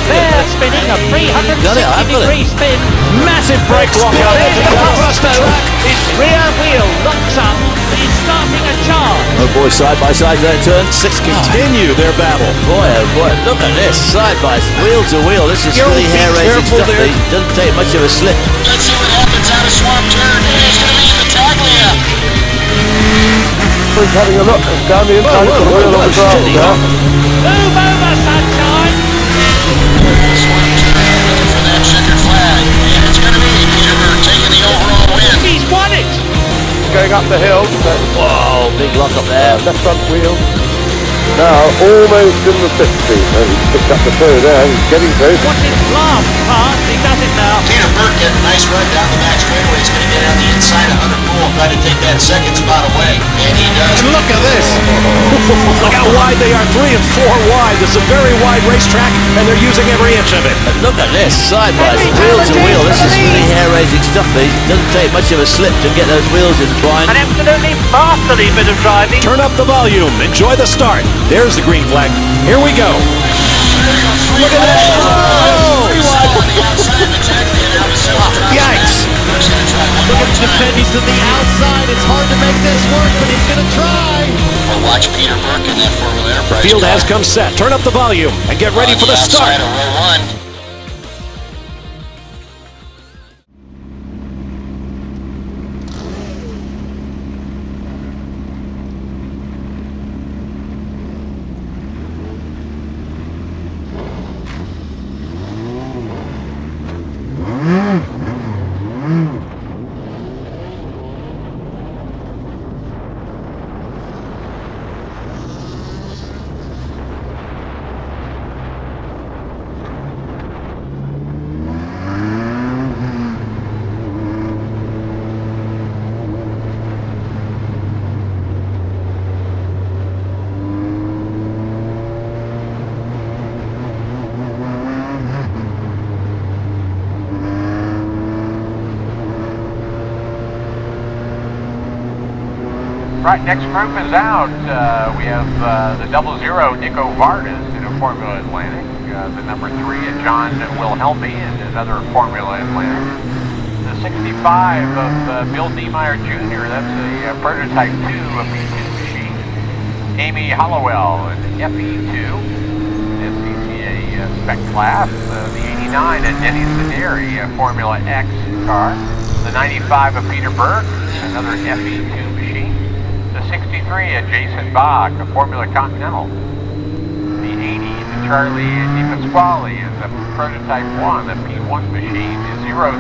fair spinning, a 360-degree spin. Massive brake lock out. His rear wheel locks up. He's starting a charge. Oh boy, side by side that turn 6 continue their battle. Boy, oh boy, look at this, side by wheel to wheel. This is really hair-raising stuff. It doesn't take much of a slip. Let's see what happens out of swamp turn. It's going to be in the taglia. He's having a look down the inside of the wheel of the ground there. Move over, sunshine. Swamp turn, looking for that checkered flag. And it's going to be Peter Burke taking the overall win. He's won it. Going up the hill. Whoa, big lock up there. Left front wheel. Now almost in the 60s. And he's picked up the toe there. He's getting close. What's his last pass? He does it now. Peter Burke getting a nice run down the back straightaway. He's going to get on the inside of Hunter Poole, try to take that second spot away. And he does. And look at this. Look how wide they are, 3 and 4 wide. This is a very wide racetrack, and they're using every inch of it. And look at this, side by wheel to wheel. This is really hair-raising stuff. It doesn't take much of a slip to get those wheels entwined. An absolutely masterly bit of driving. Turn up the volume. Enjoy the start. There's the green flag. Here we go. Look at that. Oh! On the outside of the taglia now to self-drive. Yikes. Burke's going to try one Look more at the time. defend. He's to the outside. It's hard to make this work, but he's going to try. We'll watch Peter Burke in that Formula Enterprise Field car. has come set. Turn up the volume and get ready On for the start. outside of row 1. Right, next group is out. We have the 00 Nico Vardas in a Formula Atlantic, the number 3 John Wilhelmi in another Formula Atlantic, the 65 of Bill Niemeyer Jr., that's a prototype 2 of P2 machine, Amy Hollowell in FE2, SCCA spec class, the 89 of Denny Sederi, a Formula X car, the 95 of Peter Burke, another FE2 machine, the 63 of Jason Bach, a Formula Continental. The 80, the Charlie Di Pasquale is a prototype 1, a P1 machine. The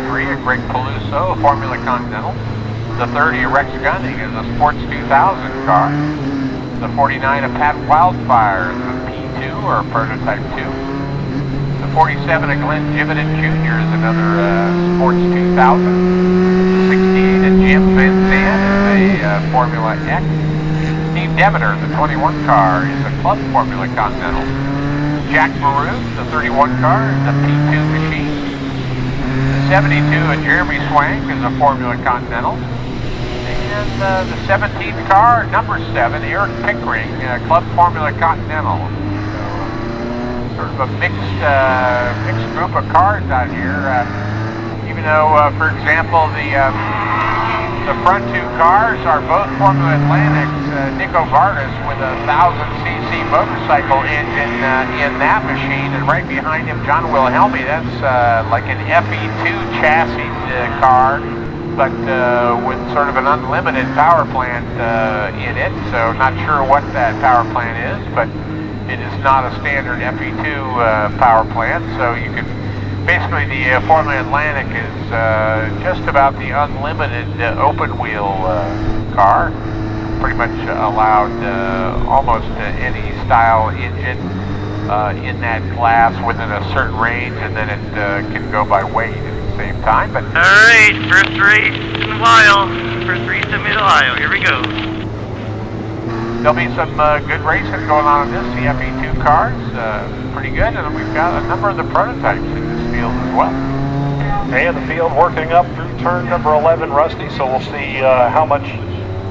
03 of Greg Peluso, a Formula Continental. The 30 of Rex Gunning is a Sports 2000 car. The 49 of Pat Wildfire is a P2 or a prototype 2. The 47 of Glenn Gibbiden Jr. is another Sports 2000. 68 of Jim Van Zandt is a Formula X. Steve Demeter, the 21 car, is a Club Formula Continental. Jack Maroon, the 31 car, is a P2 machine. The 72 of Jeremy Swank is a Formula Continental. And the 17th car, number 7, Eric Pickering, Club Formula Continental. So, sort of a mixed group of cars out here. Even though, for example, the front 2 cars are both Formula Atlantics. Nico Vardas with a 1000cc motorcycle engine in that machine, and right behind him, John Wilhelmi. That's like an FE2 chassis car, but with sort of an unlimited power plant in it. So not sure what that power plant is, but it is not a standard FE2 power plant. So you can. Basically, the Formula Atlantic is just about the unlimited open wheel car. Pretty much allowed almost any style engine in that class within a certain range, and then it can go by weight at the same time. But alright, first race in Ohio. First race in Mid-Ohio. Here we go. There'll be some good racing going on in this. The FE2 cars, pretty good, and we've got a number of the prototypes in this field as well. And the field working up through turn number 11, Rusty, so we'll see how much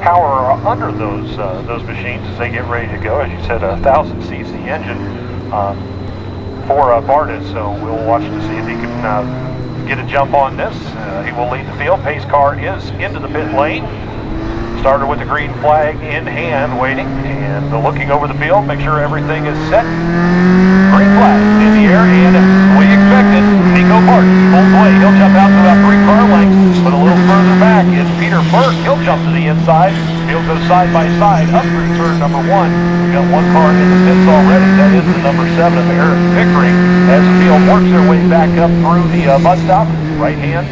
power are under those machines as they get ready to go. As you said, a 1000cc engine. for Bartis, so we'll watch to see if he can get a jump on this. He will lead the field. Pace car is into the pit lane. Starter with the green flag in hand, waiting and looking over the field, make sure everything is set. Green flag in the air, and as we expected, Nico Bartis pulls away. He'll jump out to about 3 car lengths, but a little further back is Peter Burke. He'll jump to the inside. He'll go side by side up through turn number 1. We've got 1 car in the pits already. That is the number 7 of Eric Pickering, as the field works their way back up through the bus stop. Right hand,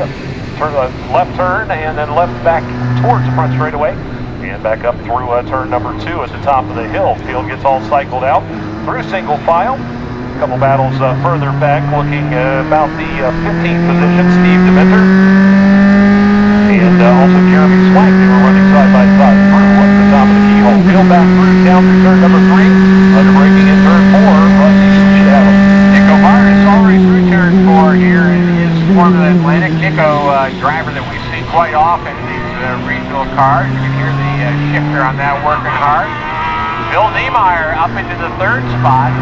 turn left turn, and then left back towards the front straightaway, and back up through turn number 2 at the top of the hill. Field gets all cycled out through single file. A couple battles further back, looking about the 15th position, Steve DeMinter and also Jeremy Swank. They were running side by side through at the top of the keyhole. Field back through down through turn number 3, under braking in turn 4. Rusty should have him. Nico Bartis already through turn 4 here in his Formula Atlantic. Nico, driver that we see quite often in these regional cars. You can hear the shifter on that working hard. Bill Niemeyer up into the 3rd spot.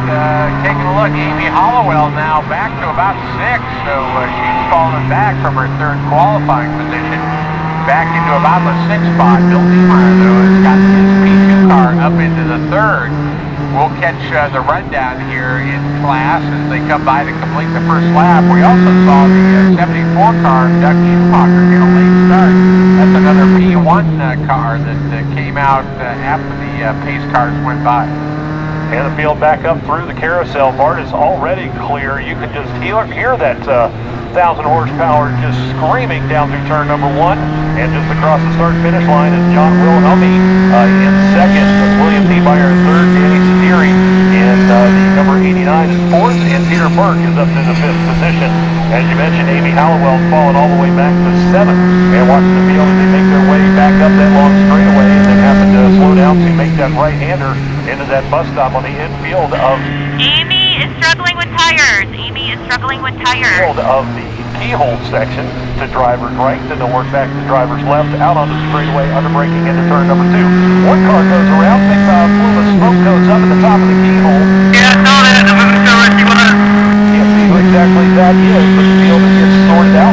Taking a look, Amy Hollowell now back to about 6th, so she's fallen back from her 3rd qualifying position back into about the 6th spot. Bill Niemeyer, though, has got his P2 car up into the 3rd. We'll catch the rundown here in class as they come by to complete the first lap. We also saw the 74 car, Doug Schumacher, get a late start. That's another P1 car that came out after the pace cars went by. And the field back up through the carousel. Bart is already clear. You can just hear that 1,000 horsepower just screaming down through turn number 1. And just across the start-finish line is John Wilhelmy in 2nd. William Niemeyer in 3rd. Danny Sederi in the number 89 is 4th. And Peter Burke is up to the 5th position. As you mentioned, Amy Hallowell's fallen all the way back to 7th. And watching the field as they make their way back up that long straightaway, and then happen to slow down to make that right-hander into that bus stop on the infield of... Amy is struggling with tires. Amy is struggling with tires. ...field of the keyhole section to driver's right, then they'll work back to driver's left, out onto the straightaway, under braking into turn number 2. 1 car goes around, big plume of smoke goes up at the top of the keyhole. Yeah, I saw that. I'm moving so risky with it. Can't see who exactly that is, but the field gets sorted out.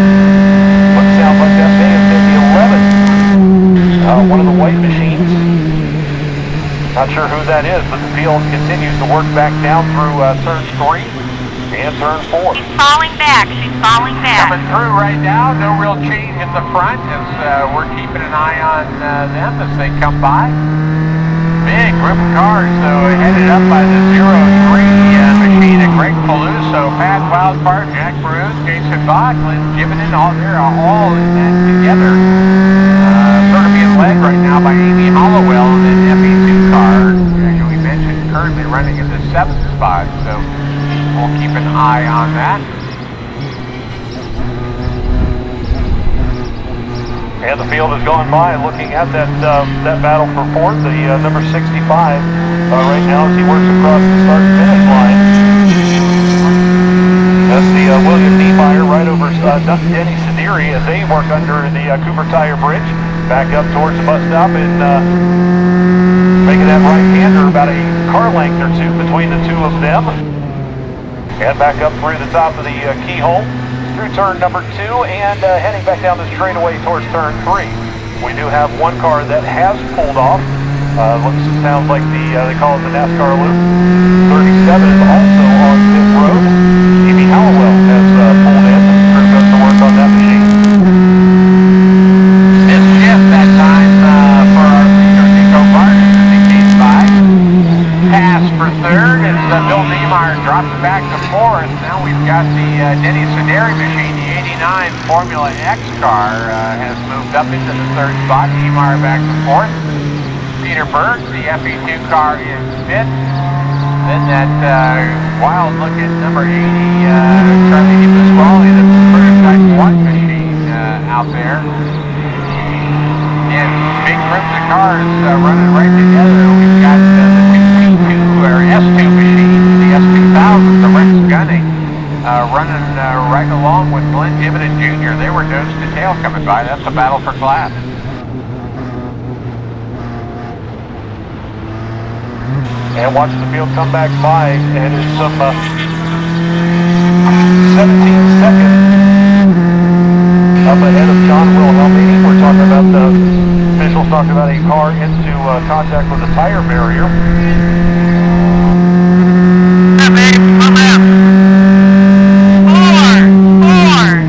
What sounds like that may have been the 11. One of the white machines. Not sure who that is, but the field continues to work back down through turn 3 and turn 4. She's falling back. She's falling back. Coming through right now, no real change in the front as we're keeping an eye on them as they come by. Big group of cars, though, headed up by the 03 machine of Greg Peluso, Pat Wildfire, Jack Bruce, Jason Bach, Lynn Gibbenen, they're all in that together. Sort of being led right now by Amy Hollowell in the FE2 car, as we mentioned, currently running in the 7th spot, so we'll keep an eye on that. And the field has gone by looking at that battle for 4th, the number 65 right now as he works across the start-finish line. That's the William Niemeyer right over Denny Sederi as they work under the Cooper Tire Bridge, back up towards the bus stop and making that right-hander about a car length or 2 between the 2 of them. And back up through the top of the keyhole, through turn number 2, and heading back down the straightaway towards turn 3. We do have 1 car that has pulled off. Sounds like they call it the NASCAR loop. 37 is also on pit road. Amy Hallowell has pulled in. The crew goes to work on that machine. Missed shift that time for our leader, Nico Bartis, as he came by. Pass for 3rd as Bill Niemeyer drops it back to 4th. Now we've got the Denny Sederi machine, the 89 Formula X car, has moved up into the 3rd spot. Niemeyer back to 4th. Peter Burke, the FE2 car in 5th. Then that wild-looking number 80, Charlie DiPasquale, the prototype 1 machine out there. And big groups of cars running right together. We've got the 2 P2 or S2 machine, the S2000, the Rex Gunning, running right along with Glenn Gibbenen Jr. They were nose to tail coming by. That's a battle for class. And watch the field come back by, and it's some 17 seconds up ahead of John Wilhelmini. We're talking about the officials talking about a car into contact with the tire barrier. Yeah, babe, one lap. Four.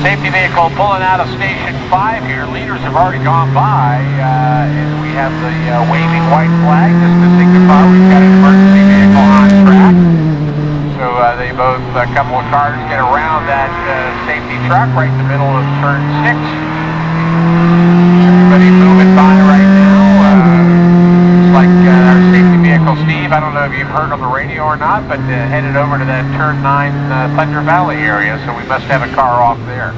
Safety vehicle pulling out of station 5 here. Leaders have already gone by, and we have the waving white flag just to signify we've got an emergency vehicle on track. So they both, a couple of cars get around that safety truck right in the middle of turn 6. Everybody moving by right now. Looks like our safety vehicle, Steve, I don't know if you've heard on the radio or not, but headed over to that turn 9 Thunder Valley area, so we must have a car off there.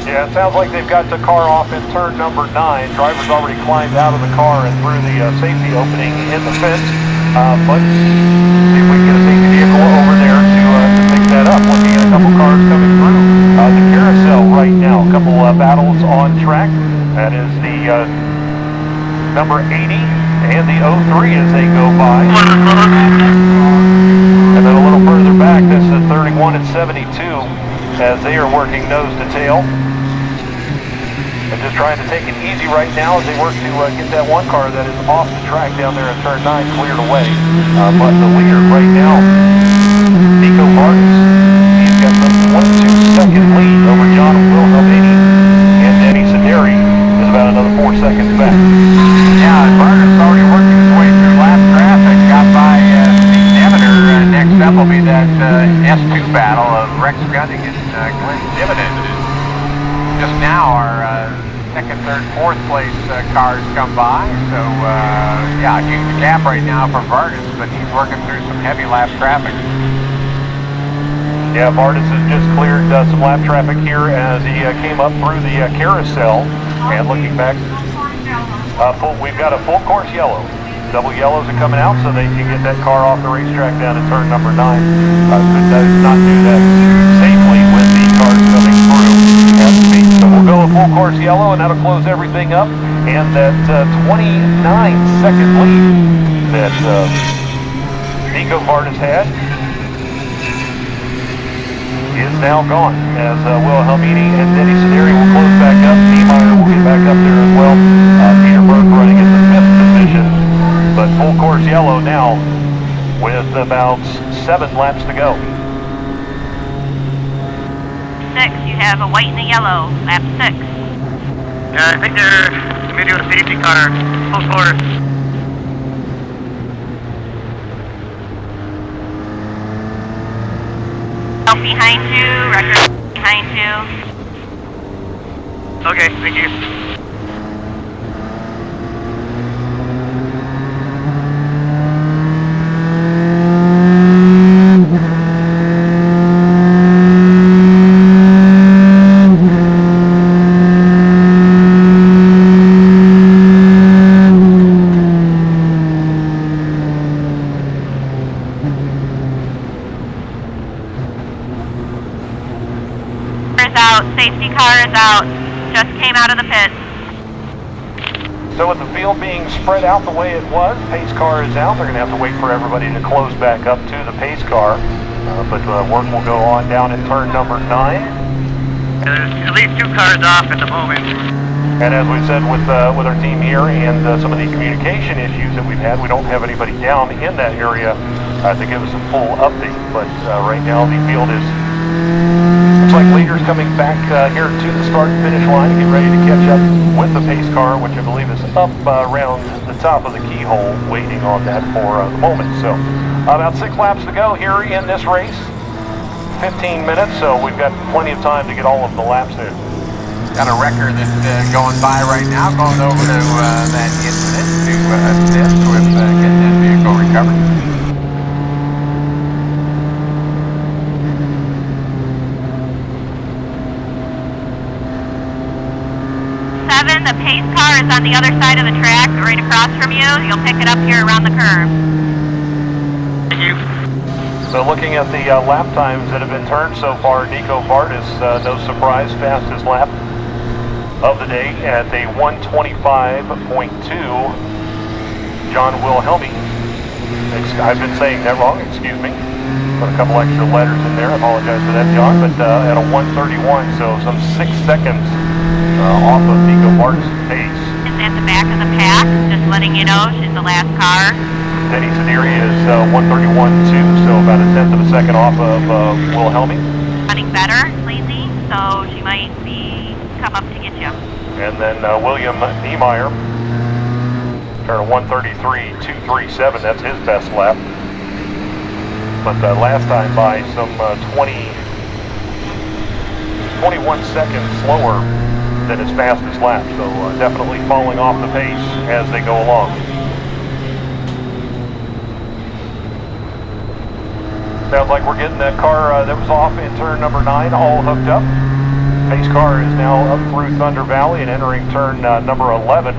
Yeah, it sounds like they've got the car off in turn number 9. Driver's already climbed out of the car and through the safety opening in the fence. But see if we can get a safety vehicle over there to pick that up. Looking at a couple cars coming through the carousel right now. A couple battles on track. That is the number 80 and the 03 as they go by. And then a little further back, this is 31 and 72 as they are working nose to tail. And just trying to take it easy right now as they work to get that one car that is off the track down there in turn 9 cleared away. But the leader right now, Nico Martins, he's got the 1-2 second lead over John Wilhelmini, and Denny Sederi is about another 4 seconds back. Yeah, Vargas already working his way through lap traffic, got by Steve Demeter. Next up will be that S2 battle of Rex Gunning and Glenn Dividend. Just now our second, third, fourth place cars come by, so yeah, huge gap right now for Vargas, but he's working through some heavy lap traffic. Yeah, Vargas has just cleared some lap traffic here as he came up through the carousel. And looking back, we've got a full course yellow. Double yellows are coming out so they can get that car off the racetrack down at turn number 9. Could not do that safely with the cars coming through at speed. So we'll go a full course yellow, and that'll close everything up. And that 29-second lead that Nico Vardas had is now gone as Wilhelmini and Denny Sederi will close back up. Niemeyer will get back up there as well. Peter Burke running in the 5th position. But full course yellow now with about 7 laps to go. 6, you have a white and a yellow, lap 6. I think they're maybe with a safety car, full course. Out behind you, record behind you. Okay, thank you. Safety car is out. Just came out of the pit. So with the field being spread out the way it was, pace car is out. They're going to have to wait for everybody to close back up to the pace car. But work will go on down at turn number 9. There's at least 2 cars off at the moment. And as we said with our team here and some of the communication issues that we've had, we don't have anybody down in that area to give us a full update. But right now the field is, looks like leaders coming back here to the start and finish line to get ready to catch up with the pace car, which I believe is up around the top of the keyhole, waiting on that for the moment. So about 6 laps to go here in this race. 15 minutes, so we've got plenty of time to get all of the laps in. Got a wrecker that's going by right now, going over to that incident to assist with getting that vehicle recovered. 7, the pace car is on the other side of the track, right across from you. You'll pick it up here around the curve. Thank you. So looking at the lap times that have been turned so far, Nico Vardis, no surprise, fastest lap of the day at a 125.2. John Wilhelmi, I've been saying that wrong, excuse me. Put a couple extra letters in there, apologize for that, John, but at a 131, so some 6 seconds off of Nico Vardis' pace. Is at the back of the pack, just letting you know she's the last car. Denny Sidiri is 131.2, so about a tenth of a second off of Wilhelmi. Running better lately, so she might come up to get you. And then William Niemeyer, turn 133.237, that's his best lap. But last time by some 21 seconds slower than his fastest lap, so definitely falling off the pace as they go along. Sounds like we're getting that car that was off in turn number 9 all hooked up. Pace car is now up through Thunder Valley and entering turn number 11.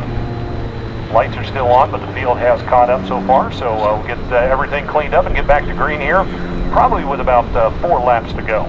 Lights are still on, but the field has caught up so far, so we'll get everything cleaned up and get back to green here, probably with about 4 laps to go.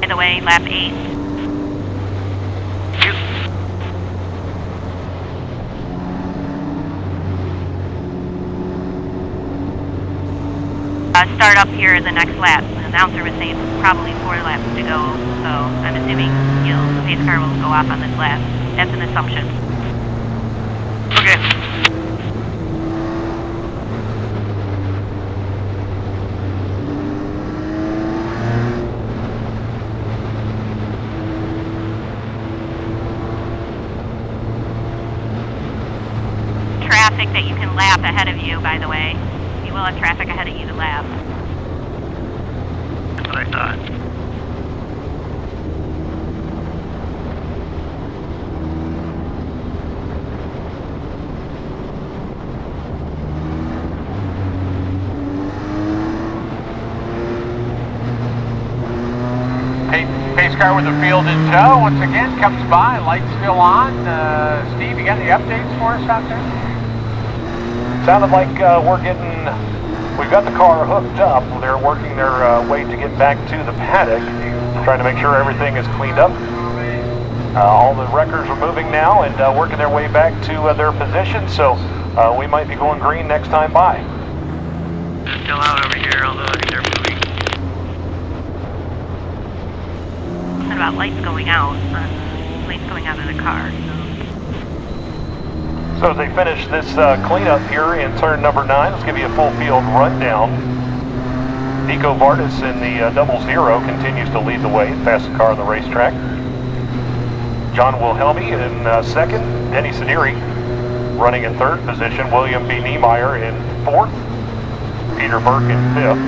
By the way, lap 8. Start up here in the next lap. The announcer was saying probably 4 laps to go, so I'm assuming the pace car will go off on this lap. That's an assumption. Okay. Traffic that you can lap ahead of you, by the way. You will have traffic ahead of you to lap. That's what I thought. Pace car with the field in tow once again comes by, lights still on. Steve, you got any updates for us out there? Sounded like we've got the car hooked up. They're working their way to get back to the paddock, trying to make sure everything is cleaned up. All the wreckers are moving now and working their way back to their position, so we might be going green next time by. They're still out over here, although I think they're moving. What about lights going out? Lights going out of the car. So as they finish this cleanup here in turn number 9, let's give you a full field rundown. Nico Vardis in the 00 continues to lead the way, fastest car on the racetrack. John Wilhelmi in second, Denny Sidiri running in third position, William B. Niemeyer in fourth, Peter Burke in fifth,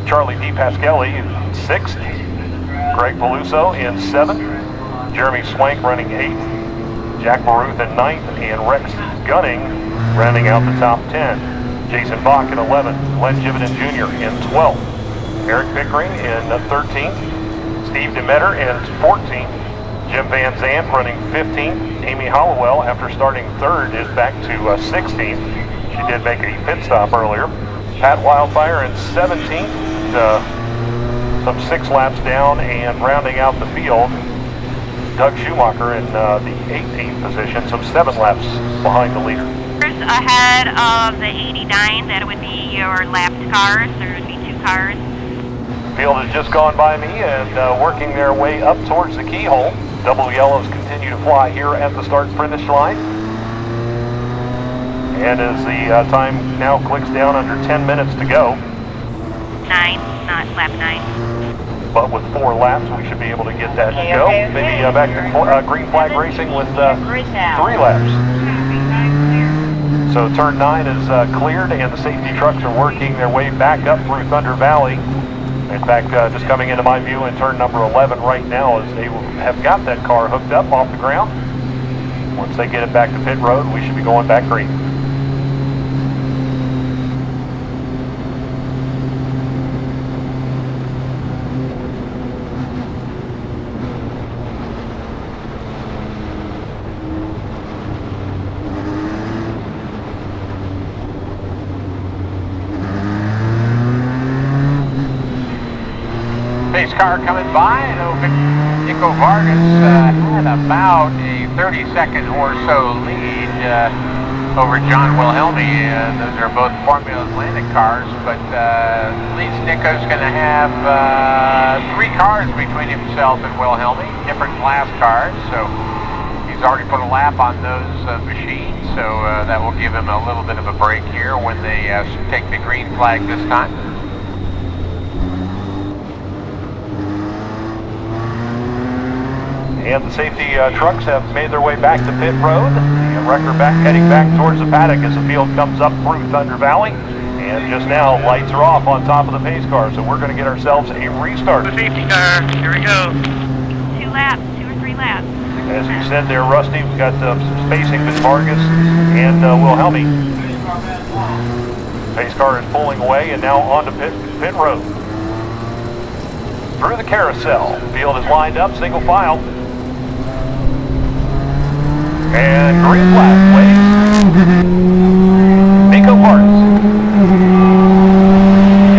Charlie D. Pasquelli in sixth, Greg Peluso in seventh, Jeremy Swank running eighth, Jack Maruth in 9th, and Rex Gunning rounding out the top 10. Jason Bach in 11th, Glenn Jividen Jr. in 12th, Eric Pickering in 13th, Steve Demeter in 14th, Jim Van Zandt running 15th. Amy Hollowell, after starting 3rd, is back to 16th. She did make a pit stop earlier. Pat Wildfire in 17th, some 6 laps down, and rounding out the field, Doug Schumacher in the 18th position, some 7 laps behind the leader. Ahead of the 89, that would be your lapped cars. There would be 2 cars. Field has just gone by me and working their way up towards the keyhole. Double yellows continue to fly here at the start-finish line. And as the time now clicks down under 10 minutes to go. 9, not lap 9. But with 4 laps, we should be able to get that to go. Maybe back to green flag racing with 3 laps. So turn 9 is cleared, and the safety trucks are working their way back up through Thunder Valley. In fact, just coming into my view in turn number 11 right now as they have got that car hooked up off the ground. Once they get it back to pit road, we should be going back green. Pace car coming by, and Nico Vargas had about a 30-second or so lead over John Wilhelmy. Those are both Formula Atlantic cars, but at least Nico's going to have 3 cars between himself and Wilhelmy, different class cars, so he's already put a lap on those machines, so that will give him a little bit of a break here when they take the green flag this time. And the safety trucks have made their way back to pit road. The wrecker heading back towards the paddock as the field comes up through Thunder Valley. And just now, lights are off on top of the pace car, so we're going to get ourselves a restart. The safety car, here we go. 2 laps, 2 or 3 laps. As you said there, Rusty, we've got some spacing with Vargas and Wilhelmy. Pace car is pulling away and now onto pit road. Through the carousel, field is lined up, single file. And green flag waves. Nico Vargas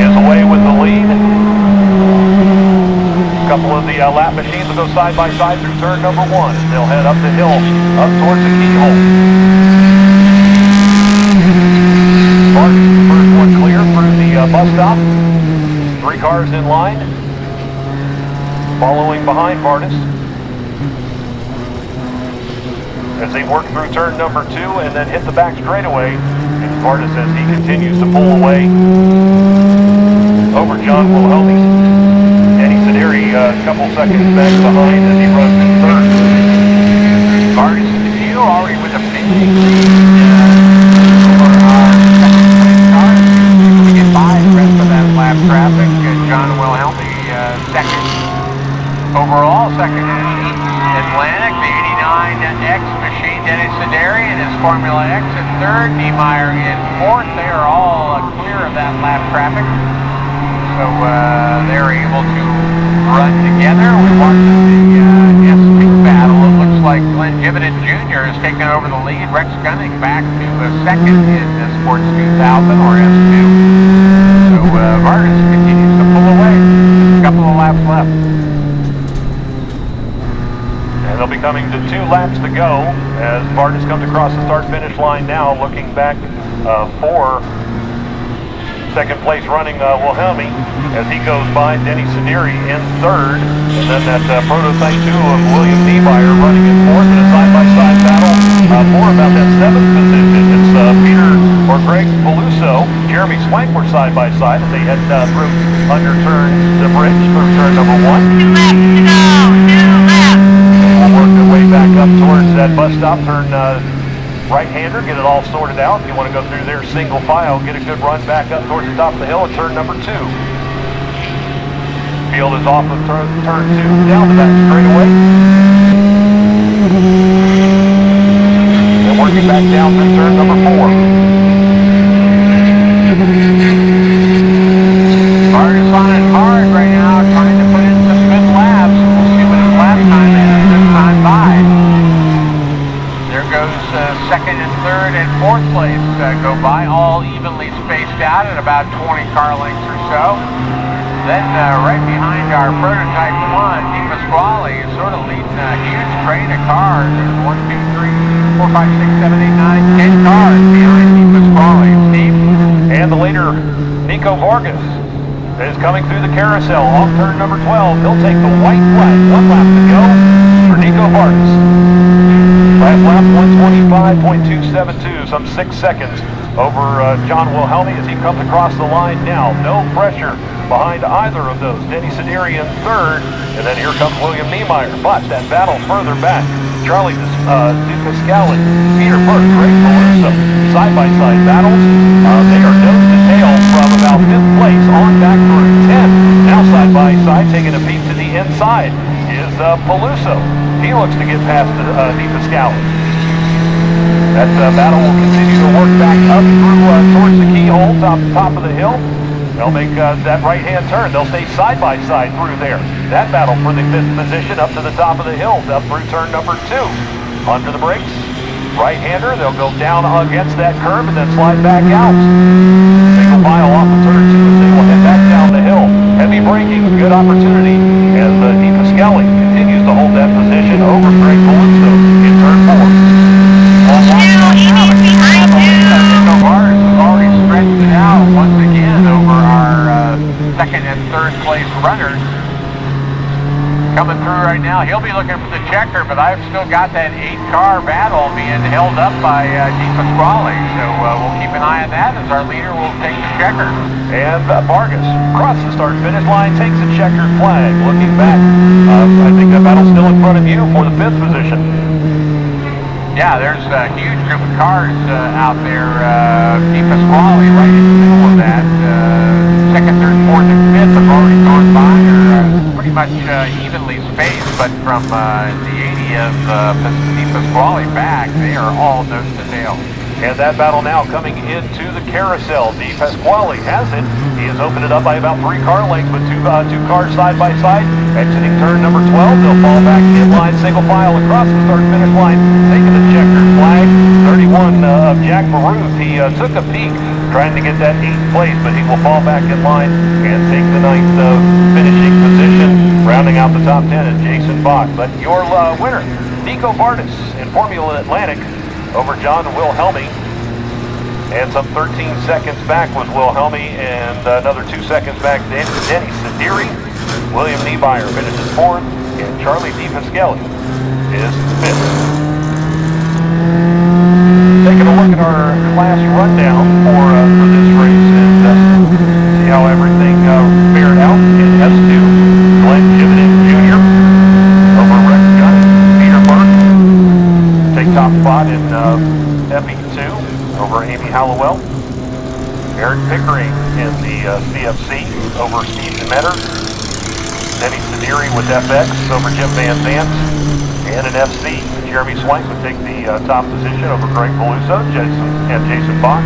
is away with the lead. A couple of the lap machines will go side by side through turn number 1. They'll head up the hill, up towards the keyhole. Vargas, the first one clear through the bus stop. 3 cars in line, following behind Vargas. As they work through turn number 2 and then hit the back straightaway. And Vargas, as he continues to pull away over John Wilhelmy. Denny Sederi a couple seconds back behind as he runs in 3rd. Vargas in the view, already with a 50 over our second place car. We get by the rest of that lap traffic. John Wilhelmy second. Overall, second in Atlantic, the 89X machine, Dennis Sederi in his Formula X in 3rd, Niemeyer in 4th. They are all clear of that lap traffic. So they're able to run together. We watched the S2 battle. It looks like Glenn Gibbon Jr. has taken over the lead. Rex Gunning back to 2nd in the Sports 2000 or S2. So Vargas continues to pull away. Just a couple of laps left. And they'll be coming to 2 laps to go as Vargas comes across the start-finish line now, looking back for second place running Wilhelmy as he goes by Denny Sederi in 3rd. And then that prototype 2 of William Niemeyer running in 4th in a side-by-side battle. More about that 7th position. It's Peter or Greg Peluso, Jeremy Swank were side-by-side as they head through under the bridge through turn number 1. 2 laps to go, 2 laps. We'll work their way back up towards that bus stop, turn right-hander, get it all sorted out. If you want to go through there single file, get a good run back up towards the top of the hill at turn number 2. Field is off of turn 2, down the back straightaway. And working back down through turn number 4. Vargas on it hard right now, trying to put in some good laps. We'll see what his lap time is this time spaced out at about 20 car lengths or so. Then right behind our prototype one, Di Pasquale is sort of leading a huge train of cars. There's 1, 2, 3, 4, 5, 6, 7, 8, 9, 10 cars behind Di Pasquale. Steve? And the leader, Nico Vargas, is coming through the carousel off turn number 12. He'll take the white flag. 1 lap to go for Nico Vargas. Last lap 125.272, some 6 seconds over John Wilhelmi as he comes across the line now. No pressure behind either of those. Denny Sideri in third, and then here comes William Niemeyer. But that battle further back, Charlie DePascali, Peter Burke, Greg Peluso, side-by-side battles. They are nose to tail from about 5th place on back through 10. Now side-by-side, taking a peek to the inside, is Peluso. He looks to get past DePascali. That battle will continue to work back up through towards the keyhole, top of the hill. They'll make that right-hand turn. They'll stay side-by-side through there. That battle for the 5th position up to the top of the hill, up through turn number 2. Under the brakes, right-hander. They'll go down against that curb and then slide back out. Single file off of turn 2 as they will head back down the hill. Heavy braking, good opportunity as Di Pasquale continues to hold that position over Greg Peluso in turn 4. Behind Nico Vargas has already stretched it out once again over our second and third place runners. Coming through right now, he'll be looking for the checker, but I've still got that 8-car battle being held up by Di Pasquale, so we'll keep an eye on that as our leader will take the checker. And Vargas across the start-finish line takes a checkered flag. Looking back, I think that battle's still in front of you for the 5th position. Yeah, there's a huge group of cars out there. Di Pasquale right in the middle of that. Second, third, fourth, and 5th have already gone by. Pretty much evenly spaced, but from the 80 of Di Pasquale back, they are all nose to tail. And that battle now coming into the carousel. Di Pasquale has it. He has opened it up by about 3 car lengths with two cars side by side. Exiting turn number 12, they'll fall back in line, single file across the start-finish line, taking the checkered flag. 31 of Jack Baruth. He took a peek trying to get that 8th place, but he will fall back in line and take the 9th finishing position. Rounding out the top 10 is Jason Bach. But your winner, Nico Vargas in Formula Atlantic, over John Wilhelmi, and some 13 seconds back was Wilhelmi, and another 2 seconds back Denny Sideri. William Niemeyer finishes 4th, and Charlie Di Pasquale is 5th. Taking a look at our class rundown for this race and see how everything fared out in S2. Glenn Jimenez Jr. over Rex Gunn, Peter Burke. Take top spot in FE2 over Amy Hallowell. Eric Pickering in the CFC over Steve Demeter. Denny Sideri with FX over Jim Van Zandt. And in FC, Jeremy Swank would take the top position over Greg Peluso and Jason Bach.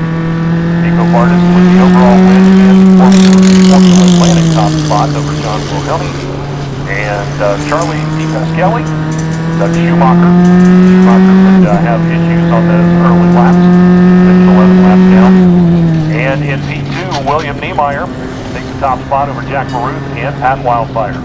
Nico Vargas with the overall win in Formula Atlantic top spot over John Wilhelmi. And Charlie Di Pasquale. Doug Schumacher. Schumacher would have issues on those early laps. Finished 11 laps down. And in P2, William Niemeyer takes the top spot over Jack Baruth and Pat Wildfire.